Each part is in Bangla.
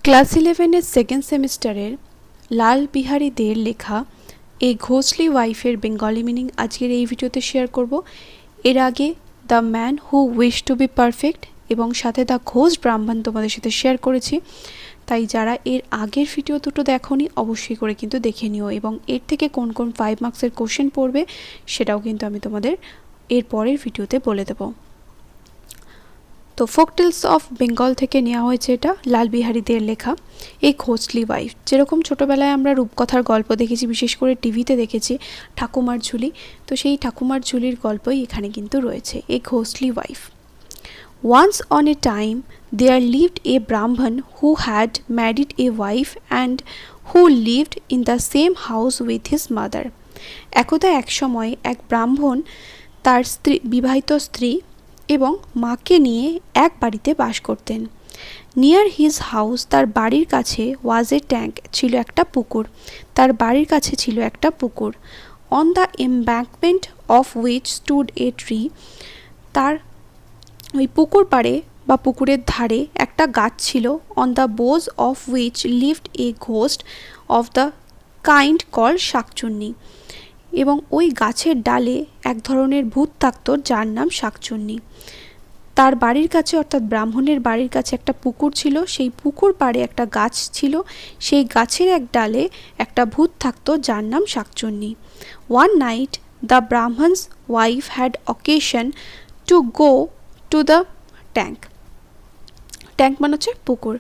ক্লাস 11-এর সেকেন্ড সেমিস্টারের লাল বিহারী দের লেখা এ ঘোস্টলি ওয়াইফের বেঙ্গলি মিনিং আজকের এই ভিডিওতে শেয়ার করব। এর আগে the man who wish to be perfect এবং সাথে দ্য ঘোস্ট ব্রাহ্মণ তোমাদের সাথে শেয়ার করেছি। তাই যারা এর আগের ভিডিও দুটো দেখোনি অবশ্যই করে কিন্তু দেখে নিও, এবং এর থেকে কোন কোন 5 মার্কসের কোশ্চেন পড়বে সেটাও কিন্তু আমি তোমাদের এর পরের ভিডিওতে বলে দেবো। তো ফোকটেলস অফ বেঙ্গল থেকে নেওয়া হয়েছে এটা লাল বিহারী দের লেখা এই ঘোস্টলি ওয়াইফ। যেরকম ছোটোবেলায় আমরা রূপকথার গল্প দেখেছি, বিশেষ করে টিভিতে দেখেছি ঠাকুমার ঝুলি, তো সেই ঠাকুমার ঝুলির গল্পই এখানে কিন্তু রয়েছে এই ঘোস্টলি wife. Once on a time there lived a Brahman who had married a wife and who lived in the same house with his mother. একদা এক সময় এক ব্রাহ্মণ তার বিবাহিত স্ত্রী এবং মাকে নিয়ে এক বাড়িতে বাস করতেন। নিয়ার হিজ হাউস, তার বাড়ির কাছে, ওয়াজ এ ট্যাঙ্ক, ছিল একটা পুকুর, তার বাড়ির কাছে ছিল একটা পুকুর। On the embankment of which stood a tree, তার ওই পুকুর পাড়ে বা পুকুরের ধারে একটা গাছ ছিল। On the bows of which lived a ghost of the kind call শাকচুন্নি, এবং ওই গাছের ডালে এক ধরনের ভূত থাকত যার নাম শাকচুন্নি। তার বাড়ির কাছে অর্থাৎ ব্রাহ্মণের বাড়ির কাছে একটা পুকুর ছিল, সেই পুকুর পাড়ে একটা গাছ ছিল, সেই গাছের এক ডালে একটা ভূত থাকত যার নাম শাকচুন্নি। One night the Brahman's wife had occasion to go to the tank. Tank মানে হচ্ছে পুকুর।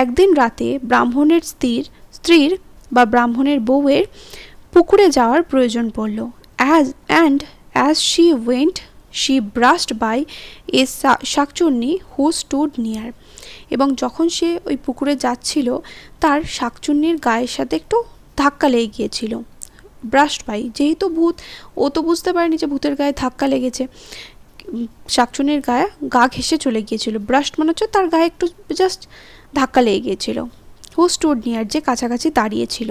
একদিন রাতে ব্রাহ্মণের স্ত্রীর বা ব্রাহ্মণের বউয়ের পুকুরে যাওয়ার প্রয়োজন পড়ল। As she went she brushed by a Shakchunni who stood near, এবং যখন সে ওই পুকুরে যাচ্ছিল তার শাকচুন্নির গায়ের সাথে একটু ধাক্কা লেগে গিয়েছিল। ব্রাশড বাই, যেহেতু ভূত, ও তো বুঝতে পারেনি যে ভূতের গায়ে ধাক্কা লেগেছে, শাকচুন্নির গায়ে গা ঘেঁষে চলে গিয়েছিল। ব্রাশড মানে হচ্ছে তার গায়ে একটু জাস্ট ধাক্কা লেগে গিয়েছিল। হু স্টুড নিয়ার, যে কাছাকাছি দাঁড়িয়েছিল,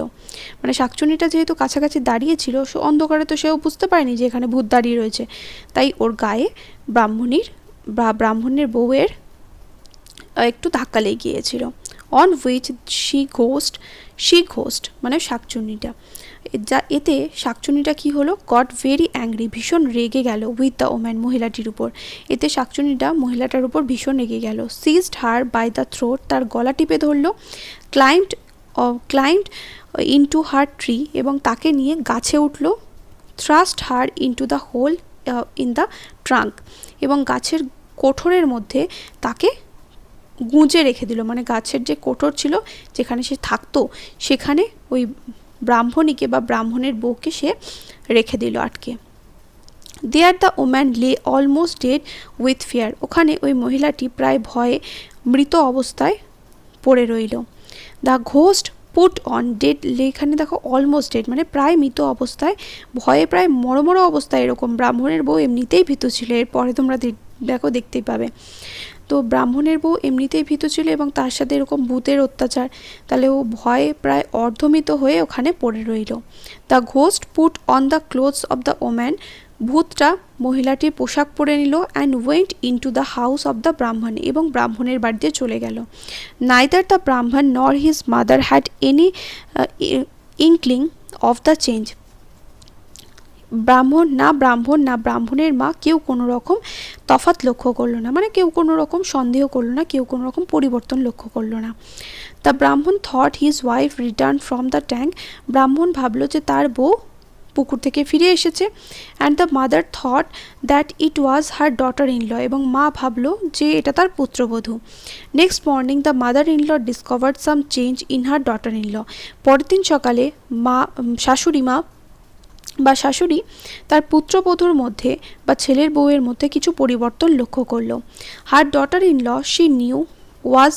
মানে শাকচুন্নিটা যেহেতু কাছাকাছি দাঁড়িয়েছিল, সে অন্ধকারে তো সেও বুঝতে পারেনি যে এখানে ভূত দাঁড়িয়ে রয়েছে, তাই ওর গায়ে ব্রাহ্মণের বউয়ের একটু ধাক্কা লেগে গিয়েছিল। অন হুইচ শি ঘোস্ট মানে শাকচুন্নিটা, এতে শাকচুন্নিটা কি হলো, গট ভেরি অ্যাংরি, ভীষণ রেগে গেল, উইথ দ্য ওম্যান, মহিলাটির উপর। এতে শাকচুন্নিটা মহিলাটার উপর ভীষণ রেগে গেল। Seized her by the throat, তার গলা টিপে ধরলো। ক্লাইম্বড ইনটু হার ট্রি, এবং তাকে নিয়ে গাছে উঠল। Thrust her into the hole in the trunk, এবং গাছের কোঠরের মধ্যে তাকে গুঁজে রেখে দিল, মানে গাছের যে কোঠর ছিল যেখানে সে থাকতো সেখানে ওই ব্রাহ্মণীকে বা ব্রাহ্মণের বউকে সে রেখে দিল আটকে। দেয়ার দ্য ওম্যান লে অলমোস্ট ডেড উইথ ফিয়ার, ওখানে ওই মহিলাটি প্রায় ভয়ে মৃত অবস্থায় পড়ে রইল। The ghost put on dead, এখানে দেখো অলমোস্ট ডেড মানে প্রায় মৃত অবস্থায়, ভয়ে প্রায় মরমর অবস্থায়, এরকম। ব্রাহ্মণের বউ এমনিতেই ভীতু ছিল, এরপরে তোমরা দেখতেই পাবে। তো ব্রাহ্মণের বউ এমনিতেই ভীতু ছিল এবং তার সাথে এরকম ভূতের অত্যাচার, তাহলে ও ভয়ে প্রায় অর্ধমৃত হয়ে ওখানে পড়ে রইল। The ghost put on the clothes of the woman, ভূতটা মহিলাটির পোশাক পরে নিল। And went into the house of the Brahman, এবং ব্রাহ্মণের বাড়িতে চলে গেল। Neither the Brahman nor his mother had any inkling of the change, না ব্রাহ্মণের মা কেউ কোনো রকম তফাৎ লক্ষ্য করলো না, মানে কেউ কোনো রকম সন্দেহ করলো না, কেউ কোনো রকম পরিবর্তন লক্ষ্য করলো না। The Brahmin thought his wife returned from the tank, ব্রাহ্মণ ভাবলো যে তার বউ পুকুর থেকে ফিরে এসেছে। And the mother thought that it was her daughter in law, এবং মা ভাবলো যে এটা তার পুত্রবধূ। Next morning the mother in law discovered some change in her daughter in law, পরের দিন সকালে শাশুড়ি তার পুত্রবধূর মধ্যে বা ছেলের বউয়ের মধ্যে কিছু পরিবর্তন লক্ষ্য করল। Her daughter in law she knew was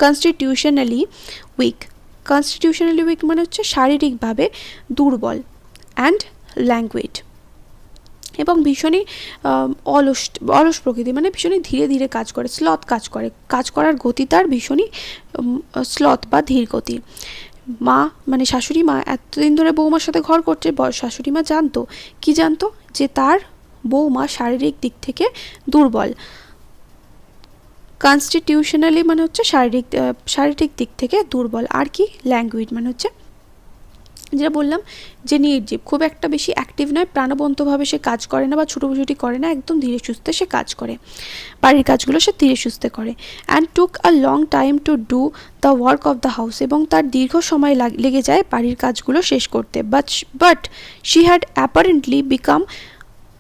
constitutionally weak মানে হচ্ছে শারীরিকভাবে দুর্বল, অ্যান্ড ল্যাঙ্গুয়েড, এবং ভীষণই অলস প্রকৃতি, মানে ভীষণই ধীরে ধীরে কাজ করে, কাজ করার গতি তার ভীষণই স্লথ বা ধীর গতি। মা মানে শাশুড়ি মা এতদিন ধরে বৌমার সাথে ঘর করছে, শাশুড়ি মা জানতো যে তার বৌমা শারীরিক দিক থেকে দুর্বল। কনস্টিটিউশনালি মানে হচ্ছে শারীরিক দিক থেকে দুর্বল। আর কি ল্যাঙ্গুইড মানে হচ্ছে যেটা বললাম যে নির্জীব, খুব একটা বেশি অ্যাক্টিভ নয়, প্রাণবন্তভাবে সে কাজ করে না বা ছুটোছুটি করে না, একদম ধীরে সুস্থে সে কাজ করে, বাড়ির কাজগুলো সে ধীরে সুস্থে করে। And took a long time to do the work of the house, এবং তার দীর্ঘ সময় লেগে যায় বাড়ির কাজগুলো শেষ করতে। But she had apparently become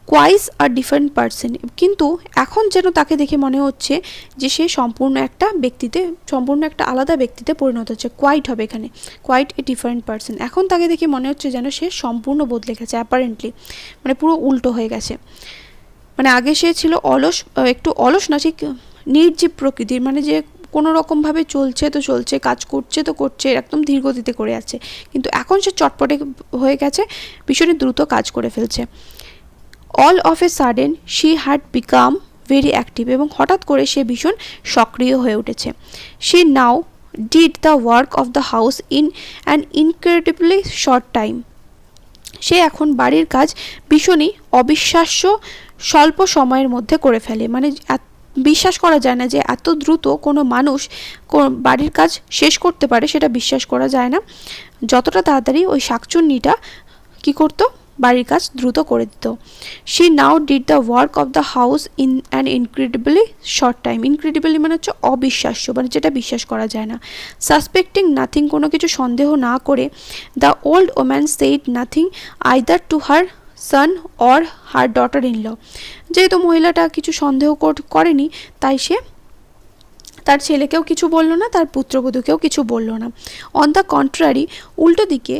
quite a different person, কিন্তু এখন যেন তাকে দেখে মনে হচ্ছে যে সে সম্পূর্ণ একটা আলাদা ব্যক্তিতে পরিণত হচ্ছে। কোয়াইট হবে এখানে, কোয়াইট এ ডিফারেন্ট পার্সন। এখন তাকে দেখে মনে হচ্ছে যেন সে সম্পূর্ণ বদলে গেছে, অ্যাপারেন্টলি মানে পুরো উল্টো হয়ে গেছে। মানে আগে সে ছিল একটু অলস না, ঠিক নির্জীব প্রকৃতির, মানে যে কোনো রকমভাবে চলছে তো চলছে, কাজ করছে তো করছে, একদম ধীর গতিতে করে আছে, কিন্তু এখন সে চটপটে হয়ে গেছে, ভীষণই দ্রুত কাজ করে ফেলছে। All of a sudden she had become very active, এবং হঠাৎ করে সে ভীষণ সক্রিয় হয়ে উঠেছে। She now did the work of the house in an incredibly short time, সে এখন বাড়ির কাজ ভীষণই অবিশ্বাস্য স্বল্প সময়ের মধ্যে করে ফেলে। মানে বিশ্বাস করা যায় না যে এত দ্রুত কোনো মানুষ বাড়ির কাজ শেষ করতে পারে, সেটা বিশ্বাস করা যায় না। যতটা তাড়াতাড়ি ওই শাকচুন্নিটা কী করতো, বাড়ির কাজ দ্রুত করে দিত। She now did the work of the house in an incredibly short time, incredibly মানে হচ্ছে অবিশ্বাস্য, মানে যেটা বিশ্বাস করা যায় না। সাসপেক্টিং নাথিং, কোনো কিছু সন্দেহ না করে, the old woman said nothing either to her son or her daughter in law, যেহেতু মহিলাটা কিছু সন্দেহ করেনি, তাই সে তার ছেলেকেও কিছু বলল না, তার পুত্রবধূকেও কিছু বলল না। অন দ্য কন্ট্রারি, উল্টো দিকে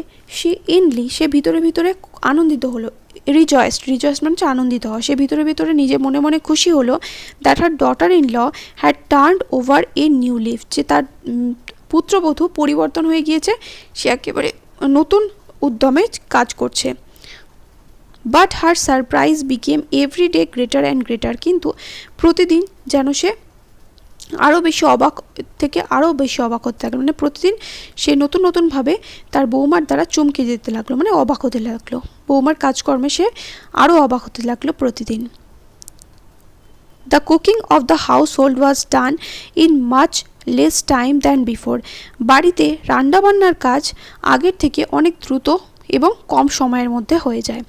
সে ভিতরে ভিতরে আনন্দিত হলো, রিজয়েস মানে হচ্ছে আনন্দিত হওয়া, সে ভিতরে ভিতরে নিজে মনে মনে খুশি হলো that her daughter in law had turned over a new leaf, যে তার পুত্রবধূ পরিবর্তন হয়ে গিয়েছে, সে একেবারে নতুন উদ্যমে কাজ করছে। But her surprise became every day greater and greater, কিন্তু প্রতিদিন যেন সে আরও বেশি অবাক হতে লাগলো, মানে প্রতিদিন সে নতুনভাবে তার বৌমার দ্বারা চমকে যেতে লাগলো, মানে অবাক হতে লাগলো, বৌমার কাজকর্মে সে আরও অবাক হতে লাগলো প্রতিদিন। The cooking of the house hold was done in much less time than before, বাড়িতে রান্নাবান্নার কাজ আগের থেকে অনেক দ্রুত এবং কম সময়ের মধ্যে হয়ে যায়।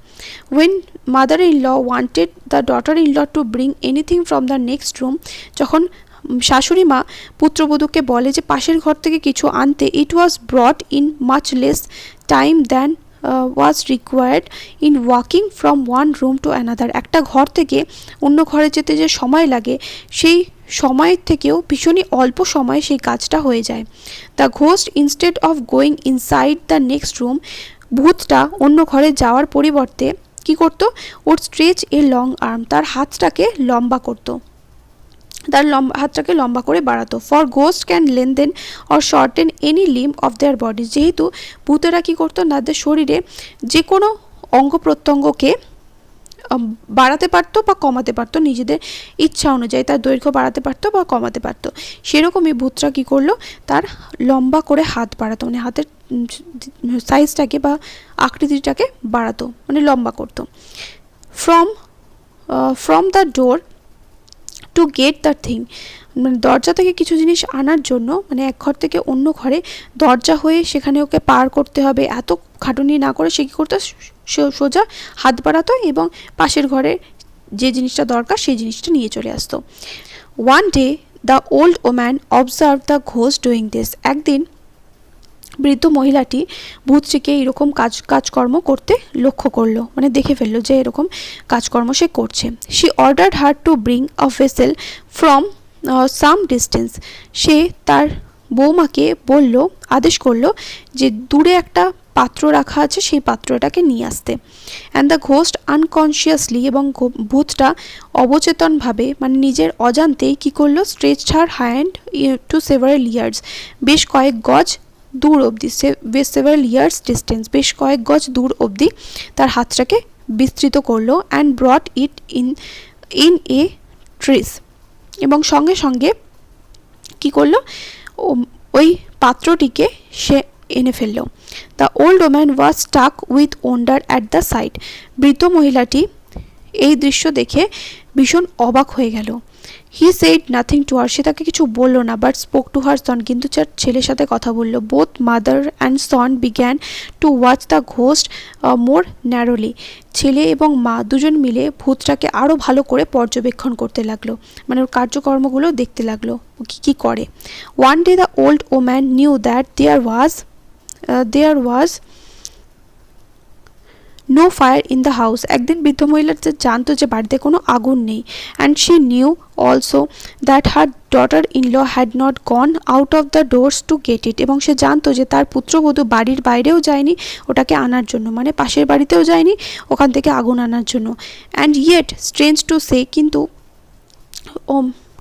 When mother in law wanted the daughter in law to bring anything from the next room, যখন শাশুড়ি মা পুত্রবধূকে বলে যে পাশের ঘর থেকে কিছু আনতে, it was brought in much less time than was required in walking from one room to another, একটা ঘর থেকে অন্য ঘরে যেতে যে সময় লাগে, সেই সময়ের থেকেও ভীষণই অল্প সময়ে সেই কাজটা হয়ে যায়। The ghost instead of going inside the next room, ভূতটা অন্য ঘরে যাওয়ার পরিবর্তে কি করতো, ওর স্ট্রেচ এ লং আর্ম, তার হাতটাকে লম্বা করে বাড়াতো। For ghost can lengthen or shorten any limb of their body, যেহেতু ভূতেরা কী করতো, তাদের শরীরে যে কোনো অঙ্গ প্রত্যঙ্গকে বাড়াতে পারতো বা কমাতে পারতো, নিজেদের ইচ্ছা অনুযায়ী তার দৈর্ঘ্য বাড়াতে পারতো বা কমাতে পারতো। সেরকমই ভূতরা কী করলো, তার লম্বা করে হাত বাড়াতো, মানে হাতের সাইজটাকে বা আকৃতিটাকে বাড়াতো, মানে লম্বা করতো। From the door to get the thing, মানে দরজা থেকে কিছু জিনিস আনার জন্য, মানে এক ঘর থেকে অন্য ঘরে দরজা হয়ে সেখানে ওকে পার করতে হবে, এত খাটুনি না করে সে কী করতো, সোজা হাত বাড়াতো এবং পাশের ঘরে যে জিনিসটা দরকার সেই জিনিসটা নিয়ে চলে আসতো। One day the old woman observe the ghost doing this, একদিন বৃদ্ধ মহিলাটি ভূতটিকে এরকম কাজকর্ম করতে লক্ষ্য করলো, মানে দেখে ফেললো যে এরকম কাজকর্ম সে করছে। She ordered her to bring a vessel from some distance, সে তার বৌমাকে আদেশ করলো যে দূরে একটা পাত্র রাখা আছে, সেই পাত্রটাকে নিয়ে আসতে। অ্যান্ড দ্য ঘোস্ট আনকনশিয়াসলি, এবং ভূতটা অবচেতনভাবে, মানে নিজের অজান্তেই কী করলো, stretched her hand to several years, বেশ কয়েক গজ দূর অবধি, সেভারাল ইয়ার্স ডিস্টেন্স, বেশ কয়েক গজ দূর অবধি তার হাতটাকে বিস্তৃত করলো। And brought it in a trees, এবং সঙ্গে সঙ্গে কী করলো, ওই পাত্রটিকে সে এনে ফেললো। The old woman was struck with wonder at the sight, বৃদ্ধ মহিলাটি এই দৃশ্য দেখে ভীষণ অবাক হয়ে গেল। He said nothing to her, সে তাকে কিছু বলল না, but spoke to her son, কিন্তু তার ছেলের সাথে কথা বলল। Both mother and son began to watch the ghost more narrowly, ছেলে এবং মা দুজন মিলে ভূতটাকে আরও ভালো করে পর্যবেক্ষণ করতে লাগলো, মানে ওর কার্যকর্মগুলো দেখতে লাগলো ও কী কী করে। One day the old woman knew that there was no fire in the house, একদিন বৃদ্ধ মহিলা জানতো যে বাড়িতে কোনো আগুন নেই। And she knew also that her daughter in law had not gone out of the doors to get it, এবং সে জানতো যে তার পুত্রবধূ বাড়ির বাইরেও যায়নি ওটাকে আনার জন্য, মানে পাশের বাড়িতেও যায়নি ওখান থেকে আগুন আনার জন্য। And yet strange to say,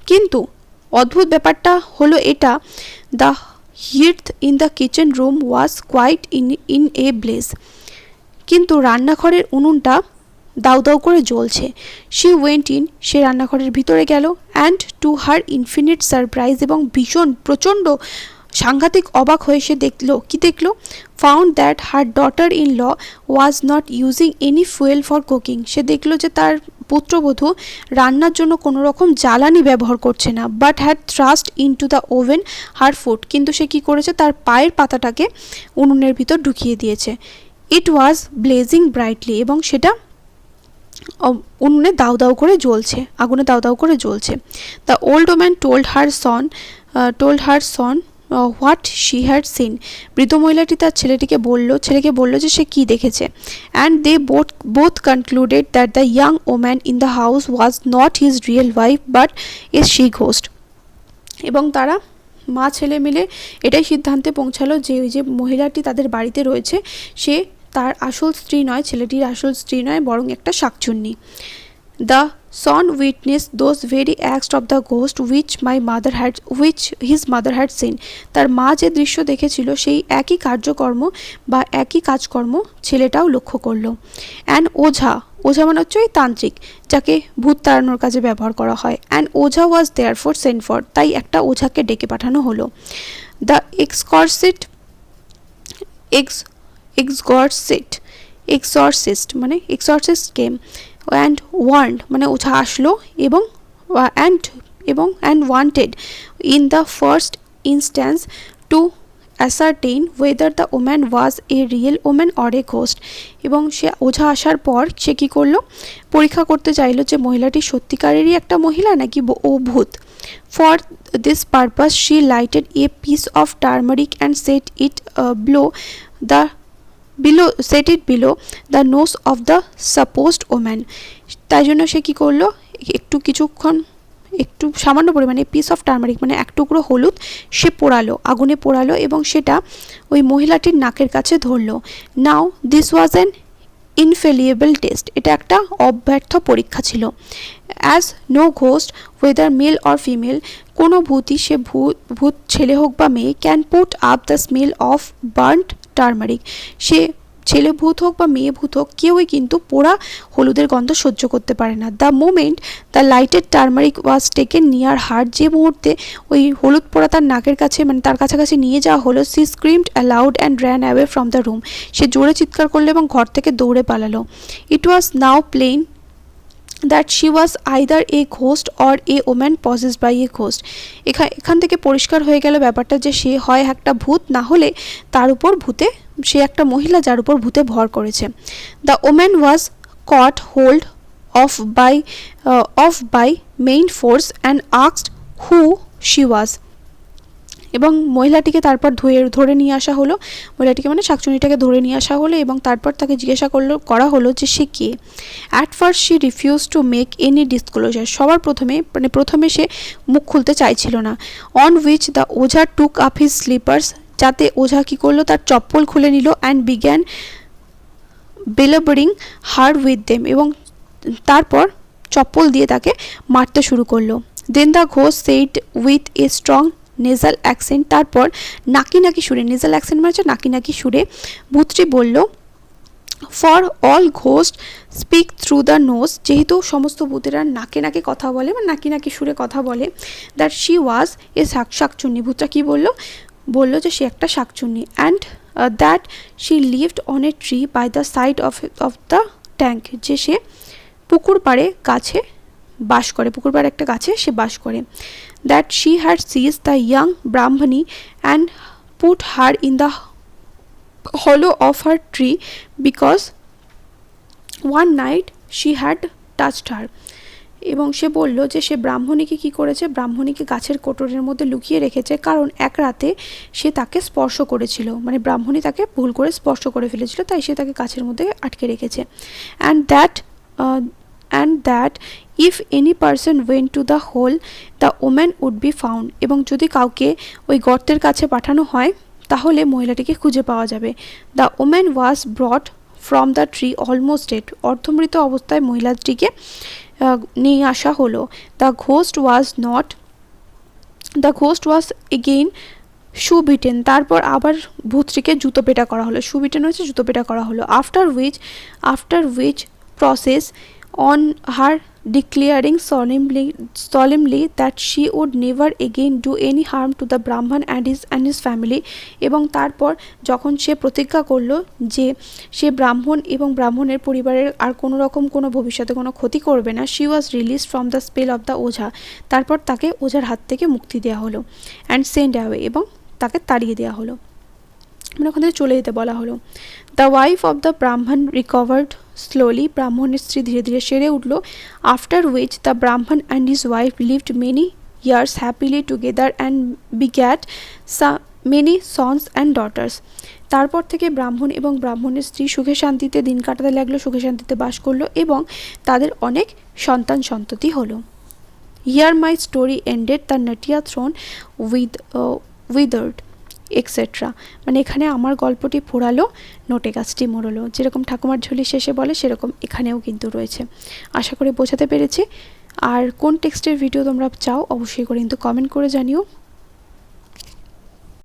কিন্তু অদ্ভুত ব্যাপারটা হলো এটা, the heat in the kitchen room was quite in a blaze, কিন্তু রান্নাঘরের উনুনটা দাউ দাউ করে জ্বলছে। শি ওয়েন্ট ইন, সে রান্নাঘরের ভিতরে গেল। And to her infinite surprise, এবং ভীষণ প্রচণ্ড সাংঘাতিক অবাক হয়ে সে দেখলো found that her daughter in law was not using any fuel for cooking, সে দেখলো যে তার পুত্রবধূ রান্নার জন্য কোনো রকম জ্বালানি ব্যবহার করছে না, but had thrust in to the oven her foot, কিন্তু সে কী করেছে, তার পায়ের পাতাটাকে উনুনের ভিতর ঢুকিয়ে দিয়েছে। ইট ওয়াজ ব্লেজিং ব্রাইটলি, এবং সেটা উনুনে দাউ দাউ করে জ্বলছে, আগুনে দাউ দাউ করে জ্বলছে। The old woman told her son what she had seen, বৃদ্ধ মহিলাটি তার ছেলেকে বলল যে সে কী দেখেছে। And they both concluded that the young woman in the house was not his real wife but a she ghost, এবং তারা মা ছেলে মিলে এটাই সিদ্ধান্তে পৌঁছালো যে ওই যে মহিলাটি তাদের বাড়িতে রয়েছে সে তার আসল স্ত্রী নয়, ছেলেটির আসল স্ত্রী নয়, বরং একটা শাকচুন্নি। The son witness those very acts of the ghost which his mother had seen, তার মা যে দৃশ্য দেখেছিল সেই একই কার্যকর্ম বা একই কাজকর্ম ছেলেটাও লক্ষ্য করল। অ্যান্ড ওঝা মানে হচ্ছে ওই তান্ত্রিক যাকে ভূত তাড়ানোর কাজে ব্যবহার করা হয়। And ojha was therefore sent for, তাই একটা ওঝাকে ডেকে পাঠানো হলো। The exorcist came and warned, মানে ওঝা আসলো এবং wanted in the first instance to ascertain whether the woman was a real woman or a ghost, এবং সে ওঝা আসার পর সে কী করলো, পরীক্ষা করতে চাইলো যে মহিলাটি সত্যিকারেরই একটা মহিলা নাকি ও ভূত। For this purpose she lighted a piece of turmeric and set it below the nose of the supposed woman, তাই জন্য সে কী করলো, একটু সামান্য পরিমাণে পিস অফ টার্মারিক মানে এক টুকরো হলুদ সে আগুনে পোড়ালো এবং সেটা ওই মহিলাটির নাকের কাছে ধরলো। Now this was an infallible test, এটা একটা অব্যর্থ পরীক্ষা ছিল। As no ghost whether male or female, কোনো ভূতই সে ভূত ছেলে হোক বা মেয়ে, can put up the smell of burnt turmeric, সে ছেলে ভূত হোক বা মেয়ে ভূত হোক কেউই কিন্তু পোড়া হলুদের গন্ধ সহ্য করতে পারে না। The moment the lighted turmeric was taken near heart, যে মুহূর্তে ওই হলুদ পোড়া তার নাকের কাছে মানে তার কাছাকাছি নিয়ে যাওয়া হলো, she screamed aloud and ran away from the room, সে জোরে চিৎকার করলো এবং ঘর থেকে দৌড়ে পালালো। It was now plain that she was either a ghost or a woman possessed by a ghost, এখান থেকে পরিষ্কার হয়ে গেল ব্যাপারটা যে সে হয় একটা ভূত, না হলে তার উপর সে একটা মহিলা যার উপর ভূতে ভর করেছে। The woman was caught hold of by main force and asked who she was, এবং মহিলাটিকে তারপর ধরে নিয়ে আসা হলো, মহিলাটিকে মানে শাকচুনিটাকে ধরে নিয়ে আসা হলো এবং তারপর তাকে জিজ্ঞাসা করা হলো যে সে কে। At first she refuse to make any disclosure, সবার প্রথমে সে মুখ খুলতে চাইছিল না। On which the ojha took up his slippers, যাতে ওঝা কী করলো, তার চপ্পল খুলে নিল। And began belabouring her with them, এবং তারপর চপ্পল দিয়ে তাকে মারতে শুরু করলো। Then the ghost said with a strong nasal accent, তারপর নাকি সুরে, নেজাল অ্যাকসেন্ট মানে হচ্ছে নাকি সুরে ভূতটি বলল, for all ghost speak through the nose, যেহেতু সমস্ত ভূতেরা নাকে কথা বলে বা নাকি সুরে কথা বলে, দ্যাট শি ওয়াজ এ শাকচুন্নি, ভূতটা কী বলল যে সে একটা শাকচুন্নি। And that she lived on a tree by the side of the tank, যে সে পুকুর পাড়ে গাছে বাস করে, পুকুর পাড়ে একটা গাছে সে বাস করে। That she had seize the young Brahmani and put her in the hollow of her tree because one night she had touched her. এবং সে বলল যে সে ব্রাহ্মণীকে কি করেছে, ব্রাহ্মণীকে গাছের কোটরের মধ্যে লুকিয়ে রেখেছে, কারণ এক রাতে সে তাকে স্পর্শ করেছিল, মানে ব্রাহ্মণী তাকে ভুল করে স্পর্শ করে ফেলেছিল, তাই সে তাকে গাছের মধ্যে আটকে রেখেছে। And that if any person went to the hole the woman would be found, এবং যদি কাউকে ওই গর্তের কাছে পাঠানো হয় তাহলে মহিলাটিকে খুঁজে পাওয়া যাবে। The woman was brought from the tree almost dead, অর্ধমৃত অবস্থায় মহিলাটিকে নিয়ে আসা হলো। The ghost was again shoe beaten, তারপর আবার ভূতটিকে জুতো পেটা করা হলো, শু বিটেন হয়েছে জুতো পেটা করা হলো। After which process on her declaring solemnly that she would never again do any harm to the Brahman and his family, এবং তারপর যখন সে প্রতিজ্ঞা করলো যে সে ব্রাহ্মণ এবং ব্রাহ্মণের পরিবারের আর কোনো রকম কোনো ভবিষ্যতে কোনো ক্ষতি করবে না, she was released from the spell of the ওঝা, তারপর তাকে ওঝার হাত থেকে মুক্তি দেওয়া হলো। and sent away, এবং তাকে তাড়িয়ে দেওয়া হলো, মানে ওখান থেকে চলে যেতে বলা হলো। The wife of the Brahman recovered slowly, ব্রাহ্মণের স্ত্রী ধীরে ধীরে সেরে উঠল। After which the Brahman and his wife lived many years happily together and begat many sons and daughters, তারপর থেকে ব্রাহ্মণ এবং ব্রাহ্মণের স্ত্রী সুখে শান্তিতে দিন কাটাতে লাগলো, সুখে শান্তিতে বাস করলো এবং তাদের অনেক সন্তান সন্ততি হলো। Here my story ended, the natiya thorn withered etcetera, মানে এখানে আমার গল্পটি পোড়ালো, নোটে গাছটি মরলো, যেরকম ঠাকুমার ঝুলি শেষে বলে সেরকম এখানেও কিন্তু রয়েছে। আশা করি বোঝাতে পেরেছি। আর কোন টেক্সটের ভিডিও তোমরা চাও অবশ্যই করে কিন্তু কমেন্ট করে জানিও।